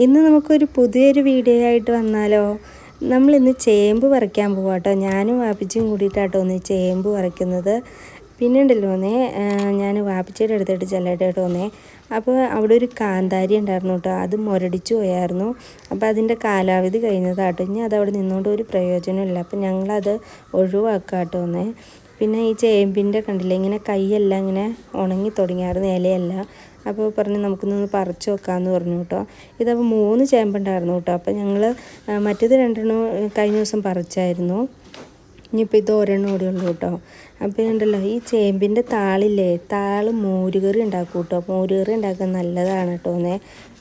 ഇന്ന് നമുക്കൊരു പുതിയൊരു വീഡിയോ ആയിട്ട് വന്നാലോ? നമ്മളിന്ന് ചേമ്പ് പറിക്കാൻ പോവാം കേട്ടോ. ഞാനും വാപ്പിച്ചിയും കൂടിയിട്ടാട്ടോ ഒന്ന് ചേമ്പ് പറിക്കുന്നത്. പിന്നെ ഉണ്ടല്ലോന്നേ, ഞാൻ വാപ്പിച്ചിയുടെ അടുത്തായിട്ട് ചെല്ലട്ടായിട്ട് വന്നേ. അപ്പോൾ അവിടെ ഒരു കാന്താരി ഉണ്ടായിരുന്നു കേട്ടോ, അത് മുരടിച്ചു പോയായിരുന്നു. അപ്പോൾ അതിൻ്റെ കാലാവധി കഴിഞ്ഞതാട്ടോ. ഇനി അതവിടെ നിന്നുകൊണ്ട് ഒരു പ്രയോജനമില്ല. അപ്പോൾ ഞങ്ങളത് ഒഴിവാക്കാം കേട്ടോ വന്നേ. പിന്നെ ഈ ചേമ്പിൻ്റെ കണ്ടില്ലേ, ഇങ്ങനെ കൈയെല്ലാം ഇങ്ങനെ ഉണങ്ങി തുടങ്ങിയായിരുന്നു, ഇലയല്ല. അപ്പോൾ പറഞ്ഞ് നമുക്കൊന്ന് പറിച്ച് വെക്കാമെന്ന് പറഞ്ഞു കേട്ടോ. ഇതപ്പോൾ 3 ചേമ്പുണ്ടായിരുന്നു കേട്ടോ. അപ്പോൾ ഞങ്ങൾ മറ്റേത് 2 കഴിഞ്ഞ ദിവസം പറിച്ചായിരുന്നു. ഇനിയിപ്പോൾ ഇത് ഒരെണ്ണം കൂടി ഉള്ളൂ കേട്ടോ. അപ്പോൾ ഉണ്ടല്ലോ, ഈ ചേമ്പിൻ്റെ താളില്ലേ, താള് മോരുകറി ഉണ്ടാക്കും കേട്ടോ. മോരുകറി ഉണ്ടാക്കാൻ നല്ലതാണ് കേട്ടോ.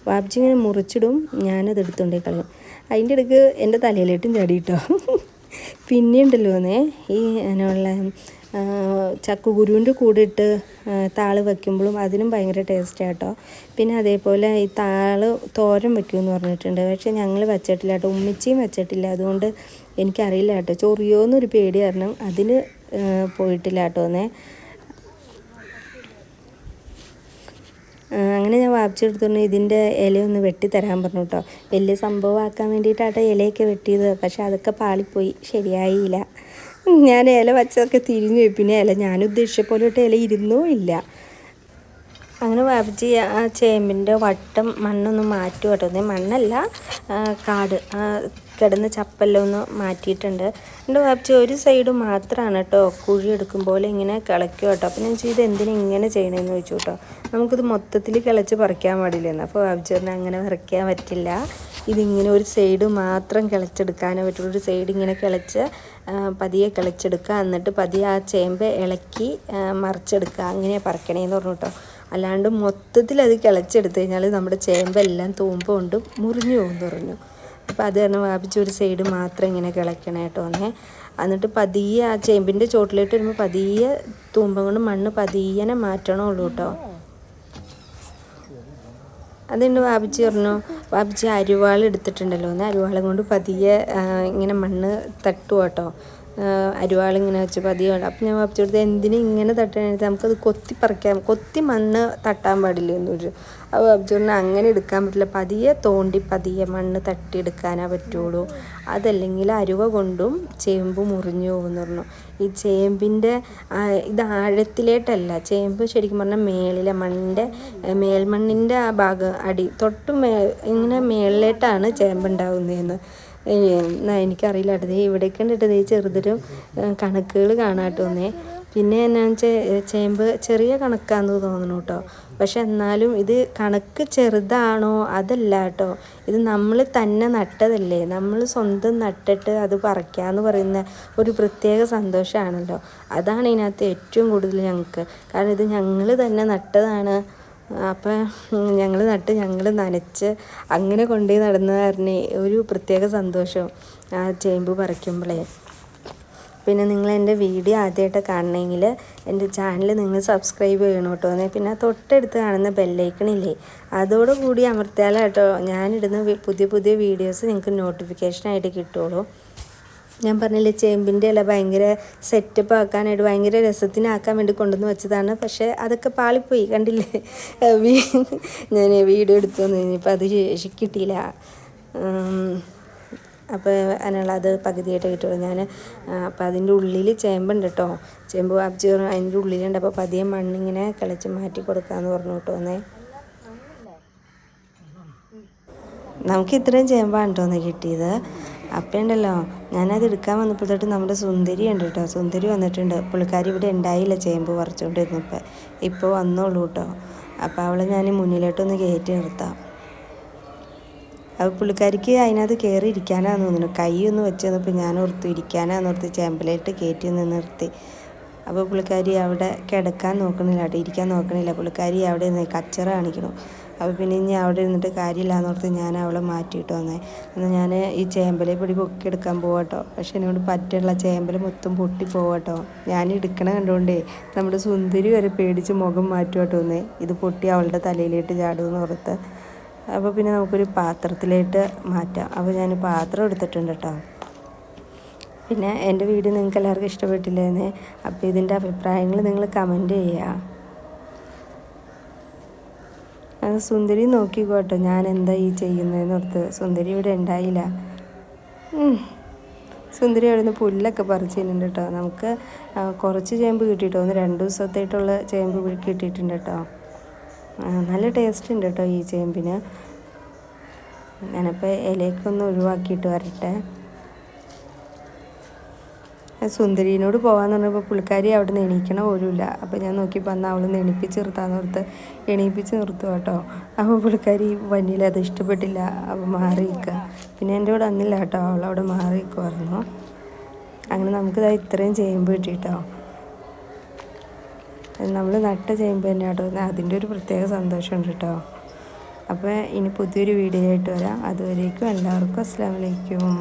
വാപ്പിച്ച് ഇങ്ങനെ മുറിച്ചിടും, ഞാനത് എടുത്തുകൊണ്ടേ കളയും. അതിൻ്റെ ഇടയ്ക്ക് എൻ്റെ തലയിലേട്ടും ചാടി കേട്ടോ. പിന്നെ ഉണ്ടല്ലോ ഈ അതിനുള്ള ചക്കക്കുരുവിൻ്റെ കൂടെ ഇട്ട് താള് വയ്ക്കുമ്പോഴും അതിനും ഭയങ്കര ടേസ്റ്റ് കേട്ടോ. പിന്നെ അതേപോലെ ഈ താള് തോരൻ വയ്ക്കുമെന്ന് പറഞ്ഞിട്ടുണ്ട്. പക്ഷേ ഞങ്ങൾ വച്ചിട്ടില്ല കേട്ടോ, ഉമ്മിച്ചിയും വച്ചിട്ടില്ല. അതുകൊണ്ട് എനിക്കറിയില്ല കേട്ടോ. ചൊറിയോന്നൊരു പേടി കാരണം അതിന് പോയിട്ടില്ല കേട്ടോ. അങ്ങനെ ഞാൻ വാപ്പിച്ചെടുത്തോണ്ട് ഇതിൻ്റെ ഇലയൊന്ന് വെട്ടിത്തരാൻ പറഞ്ഞു കേട്ടോ. വലിയ സംഭവമാക്കാൻ വേണ്ടിയിട്ടാട്ടോ ഇലയൊക്കെ വെട്ടിയത്. പക്ഷെ അതൊക്കെ പാളിപ്പോയി, ശരിയായില്ല. ഞാൻ ഇല വച്ചതൊക്കെ തിരിഞ്ഞു പോയി. പിന്നെ ഇല ഞാൻ ഉദ്ദേശിച്ച പോലെ ഇല ഇരുന്നോ ഇല്ല. അങ്ങനെ വാപ്പിച്ച് ആ ചേമ്പിൻ്റെ വട്ടം മണ്ണൊന്ന് മാറ്റും കേട്ടോ. മണ്ണല്ല, കാട് കിടന്ന് ചപ്പെല്ലാം ഒന്ന് മാറ്റിയിട്ടുണ്ട്. എൻ്റെ വാപ്പിച്ച് ഒരു സൈഡ് മാത്രമാണ് കേട്ടോ കുഴി എടുക്കും പോലെ ഇങ്ങനെ കിളയ്ക്കും കേട്ടോ. അപ്പോൾ ഞാൻ ചെയ്ത് എന്തിനാ ഇങ്ങനെ ചെയ്യണമെന്ന് ചോദിച്ചു കേട്ടോ. നമുക്കിത് മൊത്തത്തിൽ കിളച്ച് പറിക്കാൻ പാടില്ലെന്ന്. അപ്പോൾ വാപ്പിച്ച് പറഞ്ഞാൽ അങ്ങനെ പറിക്കാൻ പറ്റില്ല, ഇതിങ്ങനെ ഒരു സൈഡ് മാത്രം കിളച്ചെടുക്കാനേ പറ്റുള്ളൂ. ഒരു സൈഡ് ഇങ്ങനെ കിളച്ച് പതിയെ കിളച്ചെടുക്കുക, എന്നിട്ട് പതിയെ ആ ചേമ്പ് ഇളക്കി മറിച്ചെടുക്കുക, അങ്ങനെ പറിക്കണേന്ന് പറഞ്ഞു കേട്ടോ. അല്ലാണ്ട് മൊത്തത്തിൽ അത് കിളച്ചെടുത്ത് കഴിഞ്ഞാൽ നമ്മുടെ ചേമ്പെല്ലാം തൂമ്പ കൊണ്ട് മുറിഞ്ഞു പോകുമെന്ന് പറഞ്ഞു. അപ്പോൾ അത് കാരണം വാപ്പിച്ച് ഒരു സൈഡ് മാത്രം ഇങ്ങനെ കിളയ്ക്കണേ കേട്ടോ. എന്നിട്ട് പതിയെ ആ ചേമ്പിൻ്റെ ചോട്ടിലോട്ട് വരുമ്പോൾ പതിയെ തൂമ്പം കൊണ്ട് മണ്ണ് പതിയെ മാറ്റണമുള്ളൂ കേട്ടോ. അതുകൊണ്ട് വാപ്പിച്ച് പറഞ്ഞു, വാപ്പിച്ച് അരിവാൾ എടുത്തിട്ടുണ്ടല്ലോ, അരിവാളും കൊണ്ട് പതിയെ ഇങ്ങനെ മണ്ണ് തട്ടുക കേട്ടോ. അരിവാളിങ്ങനെ വെച്ച് പതിയെ. അപ്പം ഞാൻ വാപ്പിച്ച് കൊടുത്ത് എന്തിനും ഇങ്ങനെ തട്ടാനായിട്ട് നമുക്കത് കൊത്തി പറിക്കാം, കൊത്തി മണ്ണ് തട്ടാൻ പാടില്ല എന്ന് ചോദിച്ചു. അപ്പോൾ വാപ്പിച്ച് പറഞ്ഞാൽ അങ്ങനെ എടുക്കാൻ പറ്റില്ല, പതിയെ തോണ്ടി പതിയെ മണ്ണ് തട്ടിയെടുക്കാനേ പറ്റുള്ളൂ. അതല്ലെങ്കിൽ അരുവ കൊണ്ടും ചേമ്പ് മുറിഞ്ഞു പോകുമെന്ന് പറഞ്ഞു. ഈ ചേമ്പിൻ്റെ ഇത് ആഴത്തിലേട്ടല്ല, ചേമ്പ് ശരിക്കും പറഞ്ഞാൽ മേളിലെ മണ്ണിൻ്റെ മേൽമണ്ണിൻ്റെ ആ ഭാഗം അടി തൊട്ട് ഇങ്ങനെ മേളിലേട്ടാണ് ചേമ്പുണ്ടാവുന്നതെന്ന്. എനിക്കറിയില്ല കേട്ടോ. ഇവിടേക്ക് കണ്ടിട്ട് ചെറുതൊരു കണക്കുകൾ കാണാട്ടോ. പിന്നെ എന്നാന്ന് വെച്ചാൽ ചേമ്പ് ചെറിയ കണക്കാന്ന് തോന്നുന്നു കേട്ടോ. പക്ഷെ എന്നാലും ഇത് കണക്ക് ചെറുതാണോ അതല്ല കേട്ടോ. ഇത് നമ്മൾ തന്നെ നട്ടതല്ലേ, നമ്മൾ സ്വന്തം നട്ടിട്ട് അത് പറിക്കാമെന്ന് പറയുന്ന ഒരു പ്രത്യേക സന്തോഷമാണല്ലോ. അതാണ് ഇതിനകത്ത് ഏറ്റവും കൂടുതൽ ഞങ്ങൾക്ക്. കാരണം ഇത് ഞങ്ങൾ തന്നെ നട്ടതാണ്. അപ്പം ഞങ്ങൾ നട്ട് ഞങ്ങൾ നനച്ച് അങ്ങനെ കൊണ്ടുപോയി നടന്ന കാരണം ഒരു പ്രത്യേക സന്തോഷം ആ ചേമ്പ് പറിക്കുമ്പോഴേ. പിന്നെ നിങ്ങൾ എൻ്റെ വീഡിയോ ആദ്യമായിട്ട് കാണണമെങ്കിൽ എൻ്റെ ചാനൽ നിങ്ങൾ സബ്സ്ക്രൈബ് ചെയ്യണം കേട്ടോ. പിന്നെ തൊട്ടടുത്ത് കാണുന്ന ബെല്ലൈക്കണില്ലേ, അതോടുകൂടി അമർത്തിയാലോ കേട്ടോ ഞാനിടുന്ന പുതിയ പുതിയ വീഡിയോസ് നിങ്ങൾക്ക് നോട്ടിഫിക്കേഷനായിട്ട് കിട്ടുള്ളൂ. ഞാൻ പറഞ്ഞില്ലേ, ചേമ്പിൻ്റെ ഇല ഭയങ്കര സെറ്റപ്പ് ആക്കാനായിട്ട് ഭയങ്കര രസത്തിനാക്കാൻ വേണ്ടി കൊണ്ടുവന്ന് വെച്ചതാണ്. പക്ഷേ അതൊക്കെ പാളിപ്പോയി, കണ്ടില്ലേ. ഞാൻ വീഡിയോ എടുത്തു കഴിഞ്ഞപ്പോൾ അത് കിട്ടിയില്ല. അപ്പോൾ അതിനുള്ള അത് പകുതിയായിട്ട് കിട്ടുള്ളൂ ഞാൻ. അപ്പോൾ അതിൻ്റെ ഉള്ളിൽ ചേമ്പുണ്ട് കേട്ടോ. ചേമ്പ് വാപ്പിച്ച് അതിൻ്റെ ഉള്ളിലുണ്ട്. അപ്പോൾ പതിയെ മണ്ണിങ്ങനെ കിളച്ച് മാറ്റി കൊടുക്കാമെന്ന് പറഞ്ഞു കേട്ടോ. നമുക്ക് ഇത്രയും ചേമ്പാണ് കേട്ടോ കിട്ടിയത്. അപ്പം ഉണ്ടല്ലോ, ഞാനത് എടുക്കാൻ വന്നപ്പോഴത്തോട്ട് നമ്മുടെ സുന്ദരി ഉണ്ട് കേട്ടോ. സുന്ദരി വന്നിട്ടുണ്ട്. പുള്ളിക്കാരി ഇവിടെ ഉണ്ടായില്ല ചേമ്പ് പറിച്ചുകൊണ്ടിരുന്നപ്പോൾ, ഇപ്പോൾ വന്നോളൂ കേട്ടോ. അപ്പോൾ അവളെ ഞാൻ മുന്നിലോട്ടൊന്ന് കയറ്റി നിർത്താം. അപ്പോൾ പുള്ളിക്കാരിക്ക് അതിനകത്ത് കയറി ഇരിക്കാനാന്ന് തോന്നുന്നു. കൈ ഒന്ന് വെച്ച് തന്നപ്പോൾ ഞാൻ ഓർത്തു ഇരിക്കാനാന്ന് ഓർത്ത് ചേമ്പലായിട്ട് കയറ്റി ഒന്ന് നിർത്തി. അപ്പോൾ പുള്ളിക്കാരി അവിടെ കിടക്കാൻ നോക്കണില്ല കേട്ടോ, ഇരിക്കാൻ നോക്കണില്ല. പുള്ളിക്കാരി അവിടെ നിന്ന് കച്ചറ കാണിക്കണം. അപ്പോൾ പിന്നെ ഇനി അവിടെ ഇരുന്നിട്ട് കാര്യമില്ലാന്ന് ഓർത്ത് ഞാൻ അവളെ മാറ്റിയിട്ട് വന്നേ. എന്നാൽ ഞാൻ ഈ ചേമ്പലെ പൊടി പൊക്കിയെടുക്കാൻ പോവാട്ടോ. പക്ഷെ എന്നോട് പറ്റുള്ള ചേമ്പൽ മൊത്തം പൊട്ടി പോവാട്ടോ. ഞാൻ എടുക്കണ കണ്ടുകൊണ്ടേ നമ്മുടെ സുന്ദരി വരെ പേടിച്ച് മുഖം മാറ്റുവാട്ടോ. ഇത് പൊട്ടി അവളുടെ തലയിലേട്ട് ചാടുമെന്ന് ഓർത്ത്. അപ്പോൾ പിന്നെ നമുക്കൊരു പാത്രത്തിലേട്ട് മാറ്റാം. അപ്പോൾ ഞാൻ പാത്രം എടുത്തിട്ടുണ്ട് കേട്ടോ. പിന്നെ എൻ്റെ വീഡിയോ നിങ്ങൾക്ക് എല്ലാവർക്കും ഇഷ്ടപ്പെട്ടില്ലേന്ന്. അപ്പോൾ ഇതിൻ്റെ അഭിപ്രായങ്ങൾ നിങ്ങൾ കമൻറ്റ് ചെയ്യുക. സുന്ദരി നോക്കിക്കോട്ടോ ഞാൻ എന്താ ഈ ചെയ്യുന്നതെന്ന് ഓർത്ത്. സുന്ദരി ഇവിടെ ഉണ്ടായില്ല. സുന്ദരി അവിടെ നിന്ന് പുല്ലൊക്കെ പറിച്ചിട്ടുണ്ട് കേട്ടോ. നമുക്ക് കുറച്ച് ചേമ്പ് കിട്ടിയിട്ടോ, 2 ദിവസത്തായിട്ടുള്ള ചേമ്പ് കിട്ടിയിട്ടുണ്ട് കേട്ടോ. നല്ല ടേസ്റ്റ് ഉണ്ട് കേട്ടോ ഈ ചേമ്പിന്. ഞാനപ്പോൾ ഇലയൊക്കെ ഒഴിവാക്കിയിട്ട് വരട്ടെ. സുന്ദരീനോട് പോകാമെന്ന് പറഞ്ഞപ്പോൾ പുള്ളിക്കാരി അവിടെ നിന്ന് എണീക്കണ പോലുമില്ല. അപ്പോൾ ഞാൻ നോക്കിയപ്പോൾ അന്ന് അവൾ എണീപ്പിച്ച് നിർത്താമെന്ന് ഓർത്ത് എണീപ്പിച്ച് നിർത്തുക കേട്ടോ. അപ്പോൾ പുള്ളിക്കാരി വന്നില്ല, അത് ഇഷ്ടപ്പെട്ടില്ല. അപ്പോൾ മാറി നിൽക്കുക. പിന്നെ എൻ്റെ കൂടെ വന്നില്ല കേട്ടോ, അവളവിടെ മാറി നിൽക്കുമായിരുന്നു. അങ്ങനെ നമുക്കിതാ ഇത്രയും ചേമ്പ് കിട്ടിയിട്ടോ. നമ്മൾ നട്ട ചേമ്പ് തന്നെ കേട്ടോ. അതിൻ്റെ ഒരു പ്രത്യേക സന്തോഷമുണ്ട് കേട്ടോ. അപ്പോൾ ഇനി പുതിയൊരു വീഡിയോ ആയിട്ട് വരാം. അതുവരേക്കും എല്ലാവർക്കും അസ്സലാമു അലൈക്കും.